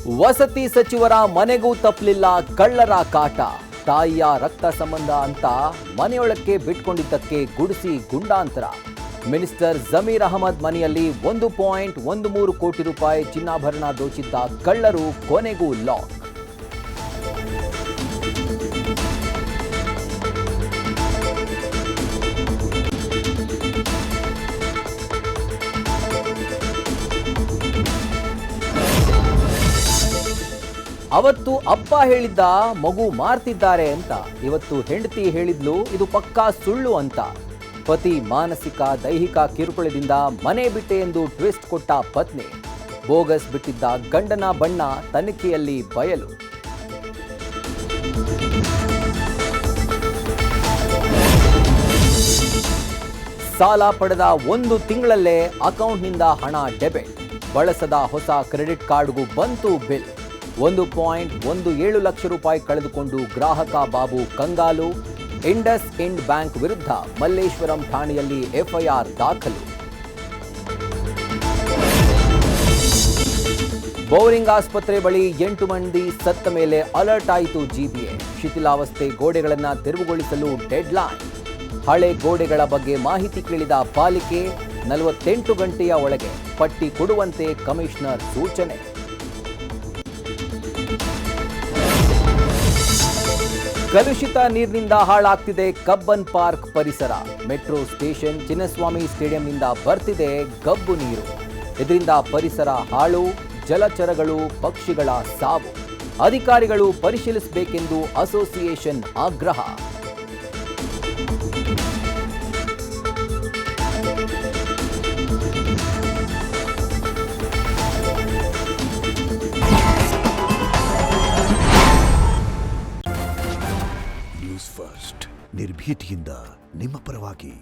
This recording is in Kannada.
ವಸತಿ ಸಚಿವರ ಮನೆಗೂ ತಪ್ಪಲಿಲ್ಲ ಕಳ್ಳರ ಕಾಟ. ತಾಯಿಯ ರಕ್ತ ಸಂಬಂಧ ಅಂತ ಮನೆಯೊಳಕ್ಕೆ ಬಿಟ್ಕೊಂಡಿದ್ದಕ್ಕೆ ಗುಡಿಸಿ ಗುಂಡಾಂತರ. ಮಿನಿಸ್ಟರ್ ಜಮೀರ್ ಅಹಮದ್ ಮನೆಯಲ್ಲಿ 1.13 ಕೋಟಿ ರೂಪಾಯಿ ಚಿನ್ನಾಭರಣ ದೋಚಿದ್ದ ಕಳ್ಳರು ಕೊನೆಗೂ ಲಾಕ್. ಅವತ್ತು ಅಪ್ಪ ಹೇಳಿದ್ದ ಮಗು ಮಾರ್ತಿದ್ದಾರೆ ಅಂತ. ಇವತ್ತು ಹೆಂಡತಿ ಹೇಳಿದ್ಲು ಇದು ಪಕ್ಕಾ ಸುಳ್ಳು ಅಂತ. ಪತಿ ಮಾನಸಿಕ ದೈಹಿಕ ಕಿರುಕುಳದಿಂದ ಮನೆ ಬಿಟ್ಟೆ ಎಂದು ಟ್ವಿಸ್ಟ್ ಕೊಟ್ಟ ಪತ್ನಿ. ಬೋಗಸ್ ಬಿಟ್ಟಿದ್ದ ಗಂಡನ ಬಣ್ಣ ತನಿಖೆಯಲ್ಲಿ ಬಯಲು. ಸಾಲ ಪಡೆದ 1 ತಿಂಗಳಲ್ಲೇ ಅಕೌಂಟ್ನಿಂದ ಹಣ ಡೆಬಿಟ್. ಬಳಸದ ಹೊಸ ಕ್ರೆಡಿಟ್ ಕಾರ್ಡ್ಗೂ ಬಂತು ಬಿಲ್. 1.17 ಲಕ್ಷ ರೂಪಾಯಿ ಕಳೆದುಕೊಂಡು ಗ್ರಾಹಕ ಬಾಬು ಕಂಗಾಲು. ಇಂಡಸ್ ಇಂಡ್ ಬ್ಯಾಂಕ್ ವಿರುದ್ಧ ಮಲ್ಲೇಶ್ವರಂ ಠಾಣೆಯಲ್ಲಿ ಎಫ್ಐಆರ್ ದಾಖಲು. ಬೌರಿಂಗ್ ಆಸ್ಪತ್ರೆ ಬಳಿ 8 ಮಂದಿ ಸತ್ತ ಮೇಲೆ ಅಲರ್ಟ್ ಆಯಿತು ಜಿಬಿಎ. ಶಿಥಿಲಾವಸ್ಥೆ ಗೋಡೆಗಳನ್ನು ತೆರವುಗೊಳಿಸಲು ಡೆಡ್ಲೈನ್. ಹಳೆ ಗೋಡೆಗಳ ಬಗ್ಗೆ ಮಾಹಿತಿ ಕೇಳಿದ ಪಾಲಿಕೆ 48 ಗಂಟೆಯ ಒಳಗೆ ಪಟ್ಟಿ ಕೊಡುವಂತೆ ಕಮಿಷನರ್ ಸೂಚನೆ. ಕಲುಷಿತ ನೀರಿನಿಂದ ಹಾಳಾಗ್ತಿದೆ ಕಬ್ಬನ್ ಪಾರ್ಕ್ ಪರಿಸರ. ಮೆಟ್ರೋ ಸ್ಟೇಷನ್, ಚಿನ್ನಸ್ವಾಮಿ ಸ್ಟೇಡಿಯಂನಿಂದ ಬರ್ತಿದೆ ಗಬ್ಬು ನೀರು. ಇದರಿಂದ ಪರಿಸರ ಹಾಳು, ಜಲಚರಗಳು, ಪಕ್ಷಿಗಳ ಸಾವು. ಅಧಿಕಾರಿಗಳು ಪರಿಶೀಲಿಸಬೇಕೆಂದು ಅಸೋಸಿಯೇಷನ್ ಆಗ್ರಹ. ನ್ಯೂಸ್ ಫಸ್ಟ್ ನಿರ್ಭೀತಿಯಿಂದ ನಿಮ್ಮ ಪರವಾಗಿ.